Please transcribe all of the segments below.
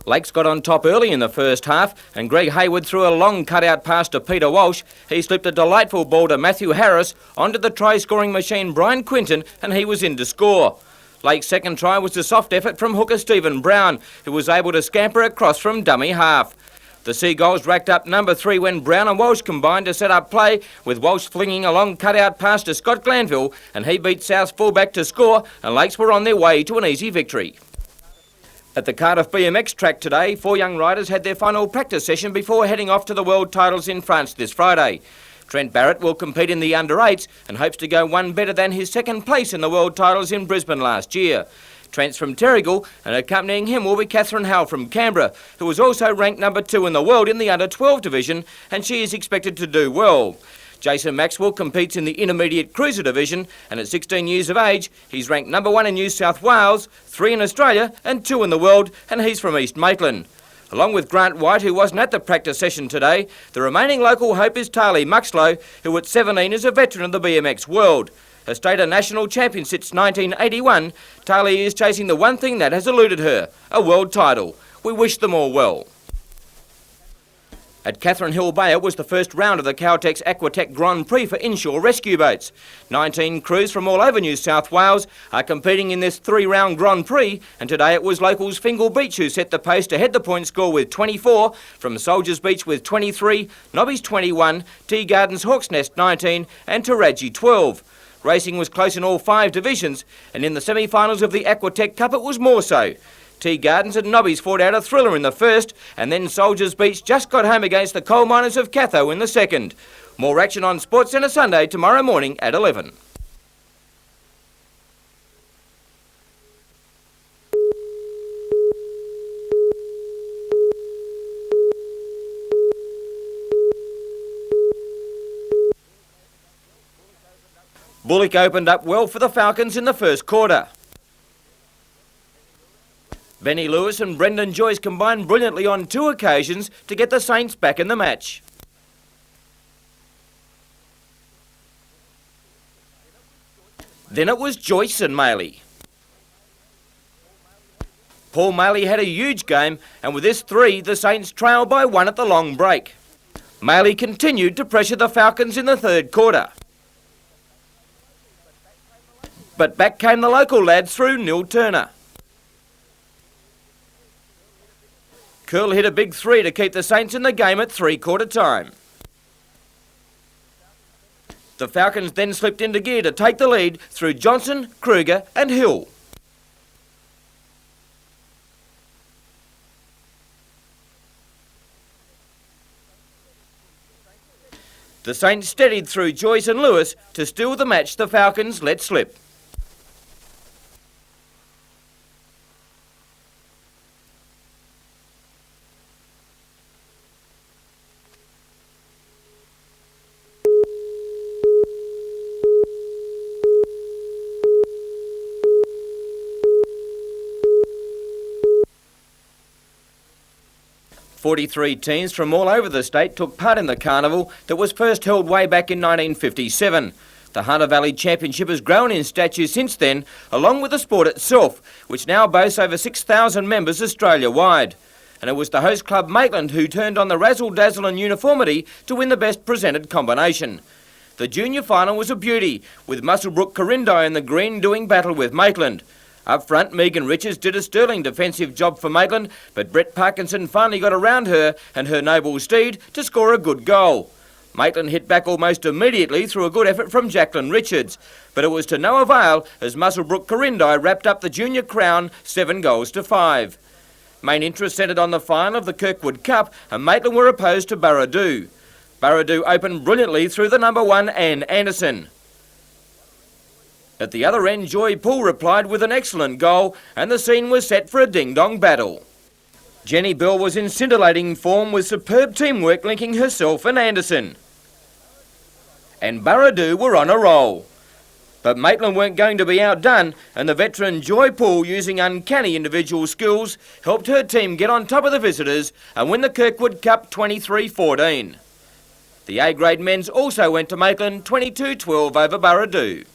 Lakes got on top early in the first half and Greg Hayward threw a long cut-out pass to Peter Walsh. He slipped a delightful ball to Matthew Harris onto the try-scoring machine Brian Quinton and he was in to score. Lake's second try was a soft effort from hooker Stephen Brown, who was able to scamper across from dummy half. The Seagulls racked up number 3 when Brown and Walsh combined to set up play, with Walsh flinging a long cut-out pass to Scott Glanville and he beat South's fullback to score and Lakes were on their way to an easy victory. At the Cardiff BMX track today, 4 young riders had their final practice session before heading off to the World Titles in France this Friday. Trent Barrett will compete in the under-8s and hopes to go one better than his second place in the World Titles in Brisbane last year. Trent's from Terrigal and accompanying him will be Catherine Howell from Canberra, who was also ranked number 2 in the world in the under-12 division and she is expected to do well. Jason Maxwell competes in the intermediate cruiser division and at 16 years of age he's ranked number 1 in New South Wales, 3 in Australia and 2 in the world and he's from East Maitland. Along with Grant White, who wasn't at the practice session today, the remaining local hope is Tarly Muxlow, who at 17 is a veteran of the BMX world. A state and national champion since 1981, Tarly is chasing the one thing that has eluded her, a world title. We wish them all well. At Catherine Hill Bay was the first round of the Caltex Aquatech Grand Prix for inshore rescue boats. 19 crews from all over New South Wales are competing in this 3-round Grand Prix, and today it was locals Fingal Beach who set the pace to head the point score with 24, from Soldiers Beach with 23, Nobby's 21, Tea Gardens Hawks Nest 19 and Taraji 12. Racing was close in all 5 divisions, and in the semi-finals of the Aquatech Cup it was more so. Tea Gardens and Nobbies fought out a thriller in the first, and then Soldiers Beach just got home against the coal miners of Catho in the second. More action on Sports Centre Sunday tomorrow morning at 11. Bullock opened up well for the Falcons in the first quarter. Benny Lewis and Brendan Joyce combined brilliantly on 2 occasions to get the Saints back in the match. Then it was Joyce and Maley. Paul Maley had a huge game, and with this 3, the Saints trailed by 1 at the long break. Maley continued to pressure the Falcons in the third quarter. But back came the local lads through Neil Turner. Curl hit a big 3 to keep the Saints in the game at 3-quarter time. The Falcons then slipped into gear to take the lead through Johnson, Kruger and Hill. The Saints steadied through Joyce and Lewis to steal the match the Falcons let slip. "43 teams from all over the state took part in the carnival that was first held way back in 1957. The Hunter Valley Championship has grown in stature since then, along with the sport itself, which now boasts over 6,000 members Australia-wide. And it was the host club Maitland who turned on the razzle-dazzle and uniformity to win the best presented combination. The junior final was a beauty, with Muswellbrook Corindi in the green doing battle with Maitland. Up front, Megan Richards did a sterling defensive job for Maitland, but Brett Parkinson finally got around her and her noble steed to score a good goal. Maitland hit back almost immediately through a good effort from Jacqueline Richards, but it was to no avail as Muswellbrook Corindi wrapped up the junior crown 7-5. Main interest centred on the final of the Kirkwood Cup, and Maitland were opposed to Barradoo. Barradoo opened brilliantly through the number 1 Anne Anderson. At the other end, Joy Poole replied with an excellent goal, and the scene was set for a ding-dong battle. Jenny Bell was in scintillating form with superb teamwork linking herself and Anderson. And Barradoo were on a roll. But Maitland weren't going to be outdone, and the veteran Joy Poole, using uncanny individual skills, helped her team get on top of the visitors and win the Kirkwood Cup 23-14. The A-grade men's also went to Maitland 22-12 over Barradoo.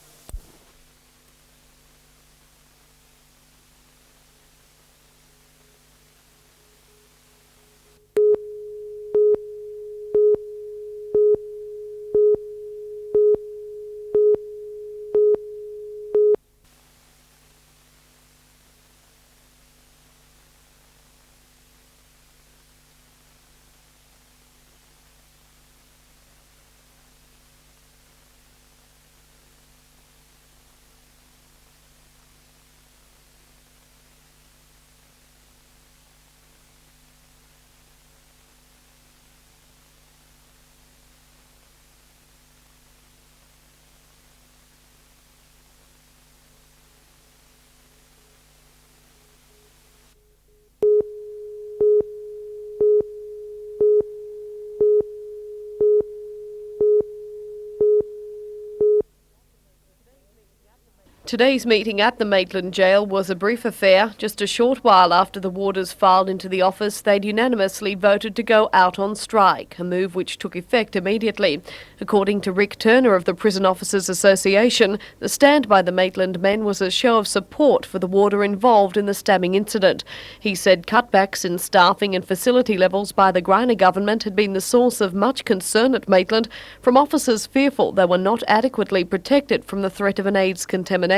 Today's meeting at the Maitland jail was a brief affair. Just a short while after the warders filed into the office, they'd unanimously voted to go out on strike, a move which took effect immediately. According to Rick Turner of the Prison Officers Association, the stand by the Maitland men was a show of support for the warder involved in the stabbing incident. He said cutbacks in staffing and facility levels by the Greiner government had been the source of much concern at Maitland, from officers fearful they were not adequately protected from the threat of an AIDS contamination.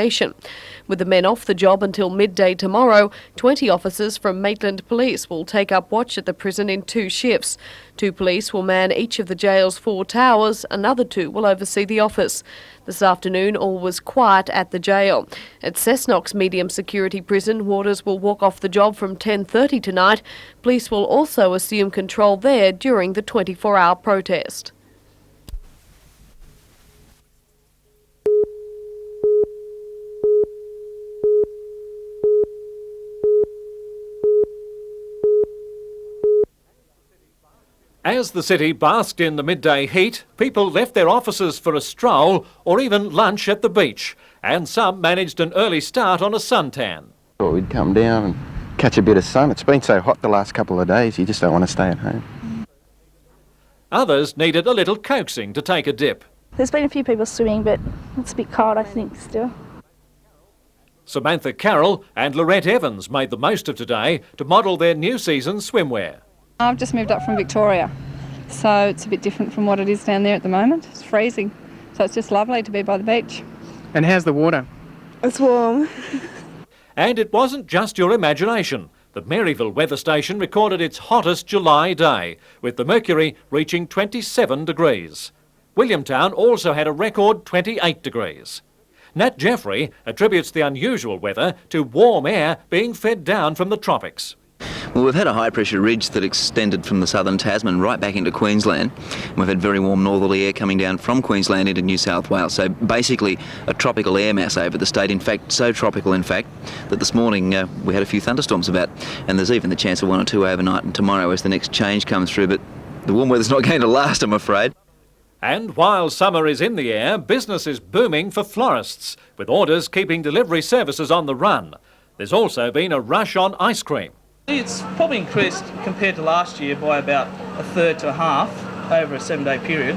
With the men off the job until midday tomorrow, 20 officers from Maitland Police will take up watch at the prison in 2 shifts. 2 police will man each of the jail's 4 towers, another 2 will oversee the office. This afternoon, all was quiet at the jail. At Cessnock's medium security prison, warders will walk off the job from 10:30 tonight. Police will also assume control there during the 24-hour protest. As the city basked in the midday heat, people left their offices for a stroll or even lunch at the beach, and some managed an early start on a suntan. Well, we'd come down and catch a bit of sun. It's been so hot the last couple of days, you just don't want to stay at home. Others needed a little coaxing to take a dip. There's been a few people swimming, but it's a bit cold, I think, still. Samantha Carroll and Lorette Evans made the most of today to model their new season's swimwear. I've just moved up from Victoria, so it's a bit different from what it is down there at the moment. It's freezing, so it's just lovely to be by the beach. And how's the water? It's warm. And it wasn't just your imagination. The Maryville weather station recorded its hottest July day, with the mercury reaching 27 degrees. Williamtown also had a record 28 degrees. Nat Jeffrey attributes the unusual weather to warm air being fed down from the tropics. Well, we've had a high-pressure ridge that extended from the southern Tasman right back into Queensland. We've had very warm northerly air coming down from Queensland into New South Wales. So basically a tropical air mass over the state. In fact, so tropical, in fact, that this morning we had a few thunderstorms about. And there's even the chance of 1 or 2 overnight and tomorrow as the next change comes through. But the warm weather's not going to last, I'm afraid. And while summer is in the air, business is booming for florists, with orders keeping delivery services on the run. There's also been a rush on ice cream. It's probably increased compared to last year by about a third to a half over a 7-day period.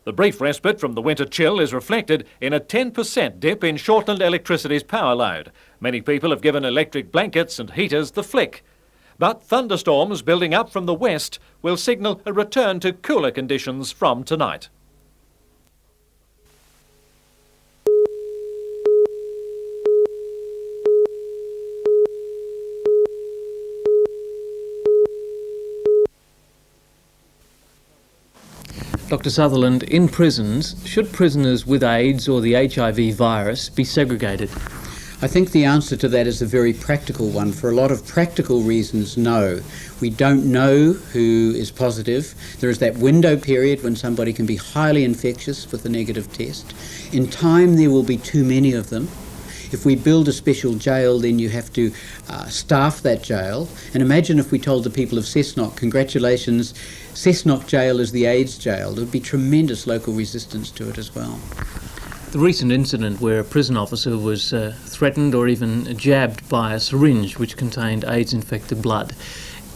The brief respite from the winter chill is reflected in a 10% dip in Shortland Electricity's power load. Many people have given electric blankets and heaters the flick. But thunderstorms building up from the west will signal a return to cooler conditions from tonight. Dr. Sutherland, in prisons, should prisoners with AIDS or the HIV virus be segregated? I think the answer to that is a very practical one. For a lot of practical reasons, no. We don't know who is positive. There is that window period when somebody can be highly infectious with a negative test. In time, there will be too many of them. If we build a special jail, then you have to staff that jail. And imagine if we told the people of Cessnock, congratulations, Cessnock jail is the AIDS jail. There would be tremendous local resistance to it as well. The recent incident where a prison officer was threatened or even jabbed by a syringe which contained AIDS-infected blood.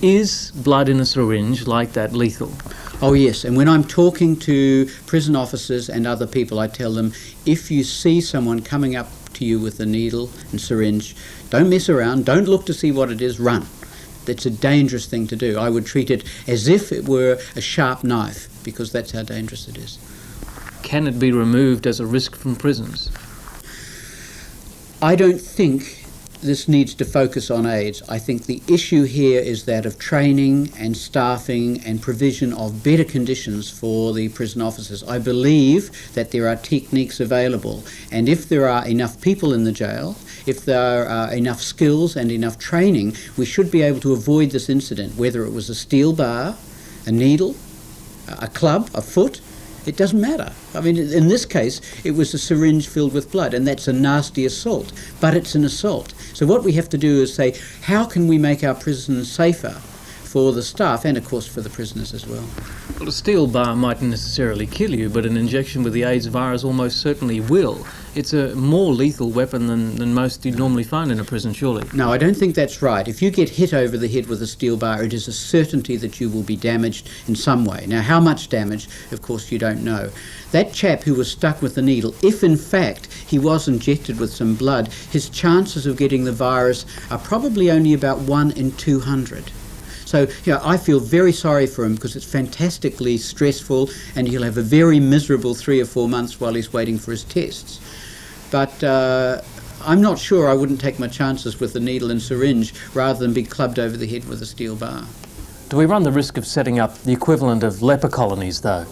Is blood in a syringe like that lethal? Oh yes, and when I'm talking to prison officers and other people, I tell them, if you see someone coming up to you with a needle and syringe, don't mess around, don't look to see what it is, run. It's a dangerous thing to do. I would treat it as if it were a sharp knife, because that's how dangerous it is. Can it be removed as a risk from prisons? I don't think this needs to focus on AIDS. I think the issue here is that of training and staffing and provision of better conditions for the prison officers. I believe that there are techniques available, and if there are enough people in the jail, if there are enough skills and enough training, we should be able to avoid this incident, whether it was a steel bar, a needle, a club, a foot. It doesn't matter. I mean, in this case, it was a syringe filled with blood, and that's a nasty assault, but it's an assault. So what we have to do is say, how can we make our prisons safer for the staff and, of course, for the prisoners as well. Well, a steel bar mightn't necessarily kill you, but an injection with the AIDS virus almost certainly will. It's a more lethal weapon than most you'd normally find in a prison, surely. No, I don't think that's right. If you get hit over the head with a steel bar, it is a certainty that you will be damaged in some way. Now, how much damage, of course, you don't know. That chap who was stuck with the needle, if in fact he was injected with some blood, his chances of getting the virus are probably only about 1 in 200. So, I feel very sorry for him because it's fantastically stressful and he'll have a very miserable 3 or 4 months while he's waiting for his tests. But I'm not sure I wouldn't take my chances with the needle and syringe rather than be clubbed over the head with a steel bar. Do we run the risk of setting up the equivalent of leper colonies, though?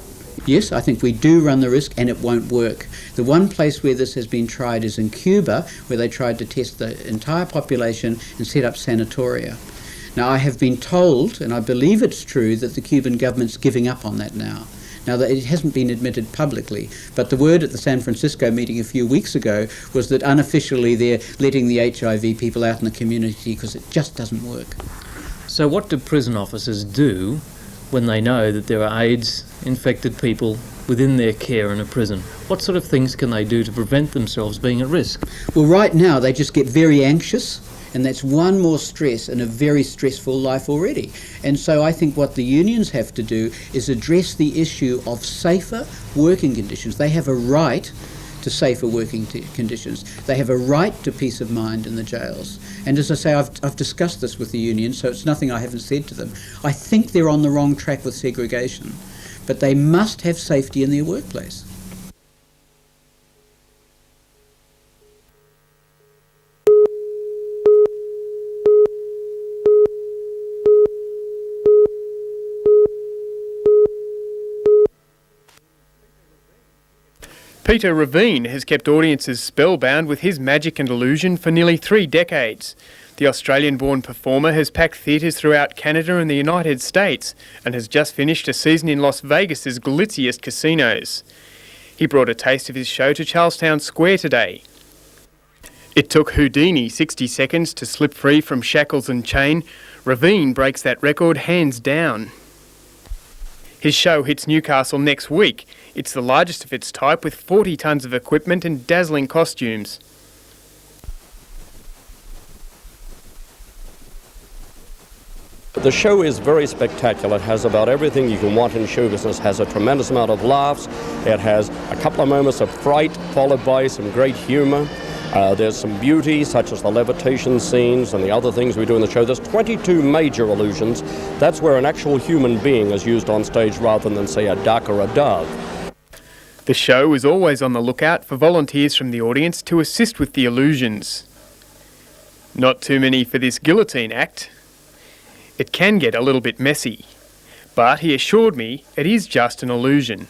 Yes, I think we do run the risk, and it won't work. The one place where this has been tried is in Cuba, where they tried to test the entire population and set up sanatoria. Now, I have been told, and I believe it's true, that the Cuban government's giving up on that now. Now, that it hasn't been admitted publicly, but the word at the San Francisco meeting a few weeks ago was that unofficially they're letting the HIV people out in the community because it just doesn't work. So what do prison officers do when they know that there are AIDS-infected people within their care in a prison? What sort of things can they do to prevent themselves being at risk? Well, right now they just get very anxious, and that's one more stress in a very stressful life already. And so I think what the unions have to do is address the issue of safer working conditions. They have a right to safer working conditions. They have a right to peace of mind in the jails. And as I say, I've discussed this with the union, so it's nothing I haven't said to them. I think they're on the wrong track with segregation, but they must have safety in their workplace. Peter Reveen has kept audiences spellbound with his magic and illusion for nearly 3 decades. The Australian-born performer has packed theatres throughout Canada and the United States and has just finished a season in Las Vegas's glitziest casinos. He brought a taste of his show to Charlestown Square today. It took Houdini 60 seconds to slip free from shackles and chain. Reveen breaks that record hands down. His show hits Newcastle next week. It's the largest of its type with 40 tonnes of equipment and dazzling costumes. The show is very spectacular. It has about everything you can want in show business. It has a tremendous amount of laughs. It has a couple of moments of fright followed by some great humour. There's some beauty, such as the levitation scenes and the other things we do in the show. There's 22 major illusions. That's where an actual human being is used on stage rather than, say, a duck or a dove. The show is always on the lookout for volunteers from the audience to assist with the illusions. Not too many for this guillotine act. It can get a little bit messy, but he assured me it is just an illusion.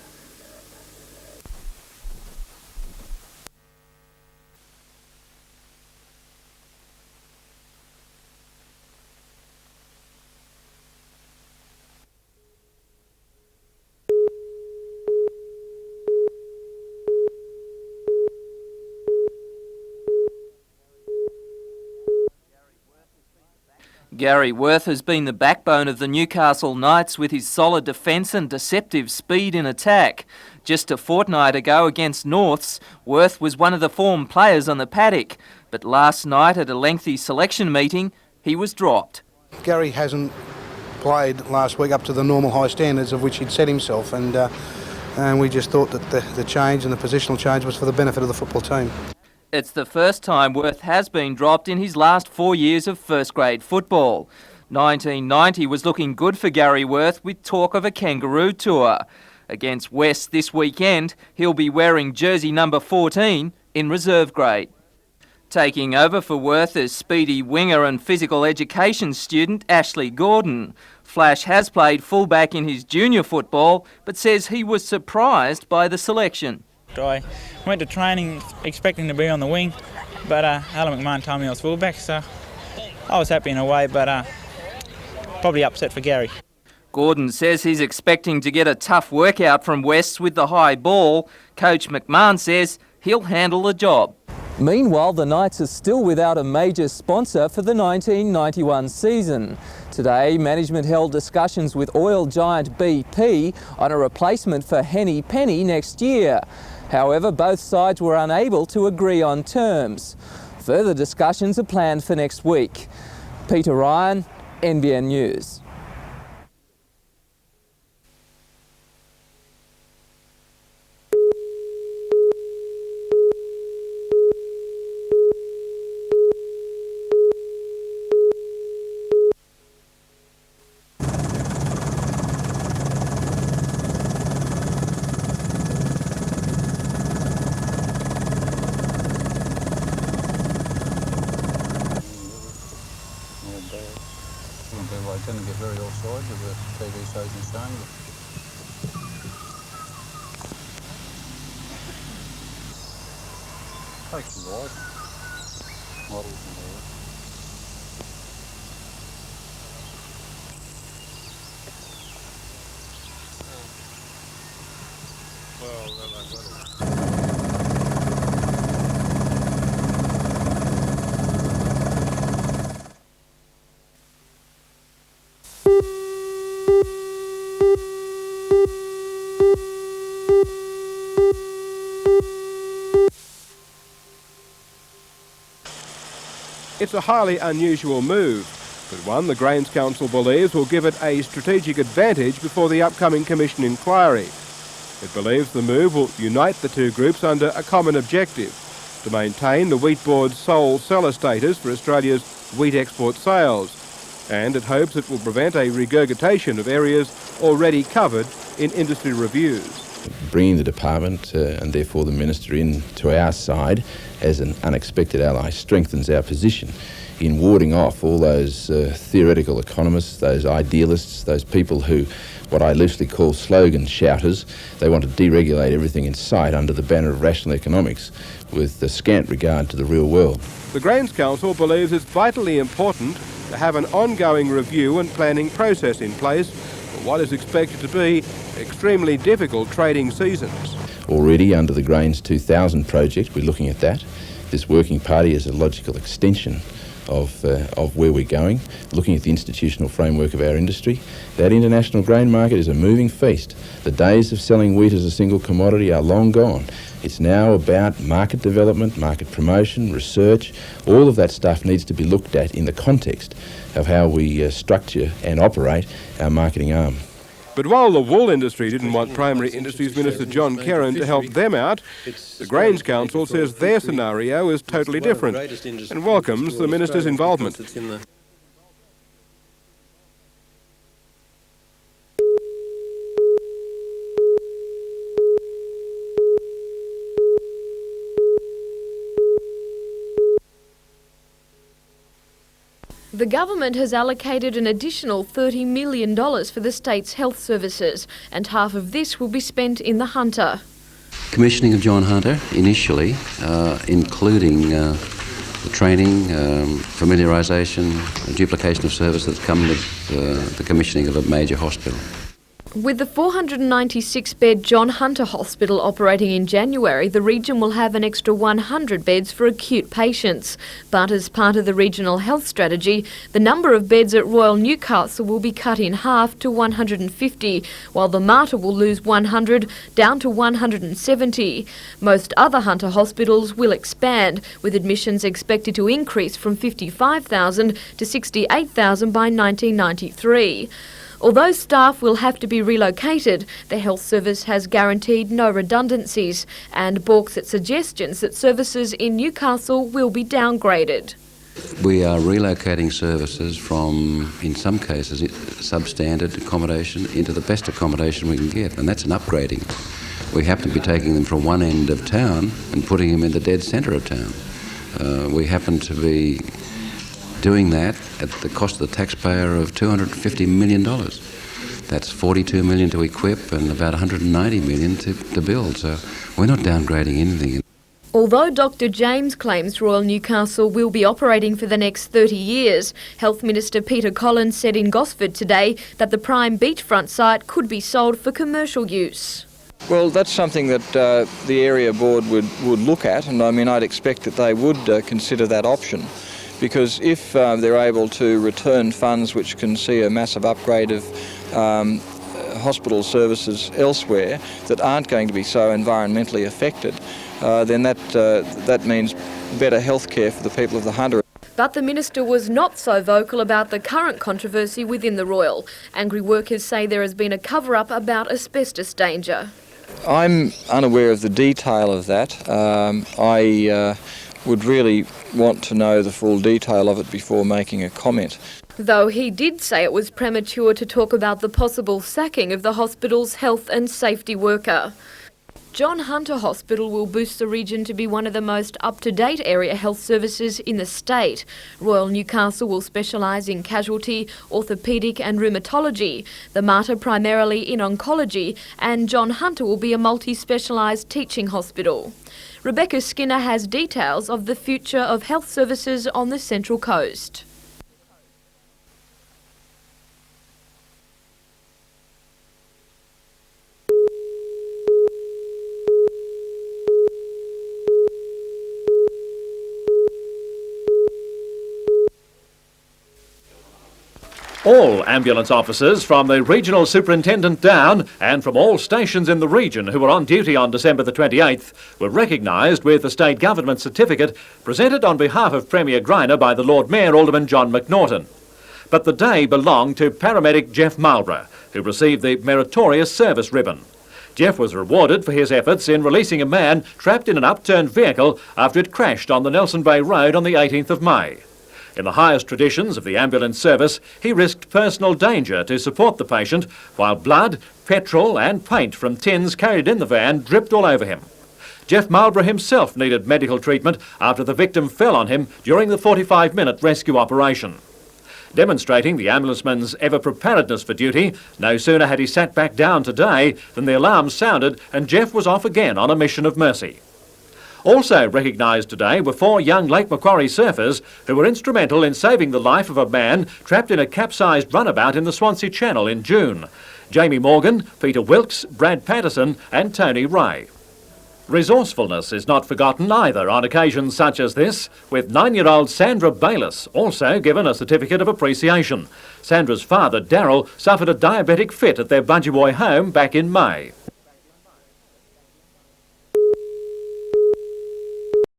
Gary Wirth has been the backbone of the Newcastle Knights with his solid defence and deceptive speed in attack. Just a fortnight ago against Norths, Wirth was one of the form players on the paddock, but last night at a lengthy selection meeting, he was dropped. Gary hasn't played last week up to the normal high standards of which he'd set himself, and we just thought that the change and the positional change was for the benefit of the football team. It's the first time Wirth has been dropped in his last 4 years of first-grade football. 1990 was looking good for Gary Wirth with talk of a kangaroo tour. Against West this weekend, he'll be wearing jersey number 14 in reserve grade. Taking over for Wirth is speedy winger and physical education student Ashley Gordon. Flash has played fullback in his junior football, but says he was surprised by the selection. I went to training expecting to be on the wing, but Alan McMahon told me I was fullback, so I was happy in a way, but probably upset for Gary. Gordon says he's expecting to get a tough workout from West with the high ball. Coach McMahon says he'll handle the job. Meanwhile, the Knights are still without a major sponsor for the 1991 season. Today, management held discussions with oil giant BP on a replacement for Henny Penny next year. However, both sides were unable to agree on terms. Further discussions are planned for next week. Peter Ryan, NBN News. I didn't get very offside with the TV station showing. Takes a ride. Models and all that. Well, then I've got it. It's a highly unusual move, but one the Grains Council believes will give it a strategic advantage before the upcoming Commission inquiry. It believes the move will unite the two groups under a common objective, to maintain the Wheat Board's sole seller status for Australia's wheat export sales, and it hopes it will prevent a regurgitation of areas already covered in industry reviews. Bringing the department and therefore the minister in to our side as an unexpected ally strengthens our position in warding off all those theoretical economists, those idealists, those people who, what I loosely call slogan shouters. They want to deregulate everything in sight under the banner of rational economics with scant regard to the real world. The Grains Council believes it's vitally important to have an ongoing review and planning process in place for what is expected to be extremely difficult trading seasons. Already under the Grains 2000 project, we're looking at that. This working party is a logical extension of where we're going, looking at the institutional framework of our industry. That international grain market is a moving feast. The days of selling wheat as a single commodity are long gone. It's now about market development, market promotion, research. All of that stuff needs to be looked at in the context of how we structure and operate our marketing arm. But while the wool industry didn't want Primary Industries Minister John Kerrin to help them out, the Grains Council says their scenario is totally different and welcomes the minister's involvement. The government has allocated an additional $30 million for the state's health services, and half of this will be spent in the Hunter. Commissioning of John Hunter initially, including the training, familiarisation, duplication of service that's come with the commissioning of a major hospital. With the 496-bed John Hunter Hospital operating in January, the region will have an extra 100 beds for acute patients. But as part of the regional health strategy, the number of beds at Royal Newcastle will be cut in half to 150, while the Mater will lose 100 down to 170. Most other Hunter hospitals will expand, with admissions expected to increase from 55,000 to 68,000 by 1993. Although staff will have to be relocated, the health service has guaranteed no redundancies and balks at suggestions that services in Newcastle will be downgraded. We are relocating services from, in some cases, substandard accommodation into the best accommodation we can get, and that's an upgrading. We happen to be taking them from one end of town and putting them in the dead centre of town. We happen to be doing that at the cost of the taxpayer of $250 million. That's $42 million to equip and about $190 million to build. So we're not downgrading anything. Although Dr James claims Royal Newcastle will be operating for the next 30 years, Health Minister Peter Collins said in Gosford today that the prime beachfront site could be sold for commercial use. Well, that's something that the area board would look at, and I mean I'd expect that they would consider that option, because if they're able to return funds which can see a massive upgrade of hospital services elsewhere that aren't going to be so environmentally affected, then that means better health care for the people of the Hunter. But the minister was not so vocal about the current controversy within the Royal. Angry workers say there has been a cover-up about asbestos danger. I'm unaware of the detail of that. I would really want to know the full detail of it before making a comment. Though he did say it was premature to talk about the possible sacking of the hospital's health and safety worker. John Hunter Hospital will boost the region to be one of the most up-to-date area health services in the state. Royal Newcastle will specialise in casualty, orthopaedic and rheumatology, the Mater primarily in oncology, and John Hunter will be a multi-specialised teaching hospital. Rebecca Skinner has details of the future of health services on the Central Coast. All ambulance officers from the regional superintendent down and from all stations in the region who were on duty on December the 28th were recognised with the state government certificate presented on behalf of Premier Greiner by the Lord Mayor Alderman John McNaughton. But the day belonged to paramedic Jeff Marlborough, who received the Meritorious Service Ribbon. Jeff was rewarded for his efforts in releasing a man trapped in an upturned vehicle after it crashed on the Nelson Bay Road on the 18th of May. In the highest traditions of the ambulance service, he risked personal danger to support the patient, while blood, petrol and paint from tins carried in the van dripped all over him. Jeff Marlborough himself needed medical treatment after the victim fell on him during the 45-minute rescue operation. Demonstrating the ambulanceman's ever-preparedness for duty, no sooner had he sat back down today than the alarm sounded and Jeff was off again on a mission of mercy. Also recognised today were 4 young Lake Macquarie surfers who were instrumental in saving the life of a man trapped in a capsized runabout in the Swansea Channel in June. Jamie Morgan, Peter Wilkes, Brad Patterson and Tony Ray. Resourcefulness is not forgotten either on occasions such as this, with 9-year-old Sandra Bayliss also given a certificate of appreciation. Sandra's father, Darryl, suffered a diabetic fit at their Bunjiwoy home back in May.